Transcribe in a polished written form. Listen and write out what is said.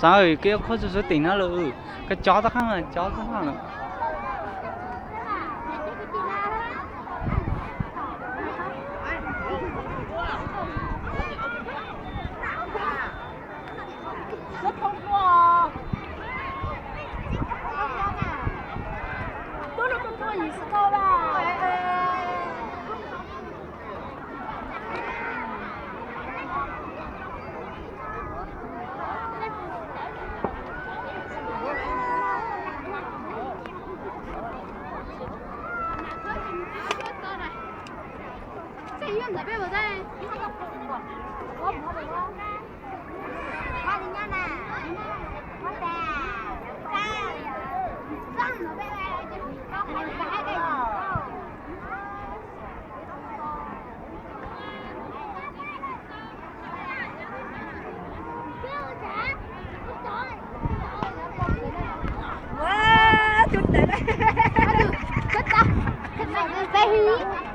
Trời kia khó sự tình nó lự cái chó tao khăn là chó tao khăn là rất thông qua都是工作意识高吧？这院子被我在，我不会了。我人家呢？我的，上了呗，刚才还在。哇，就来了！快打，快打，快打！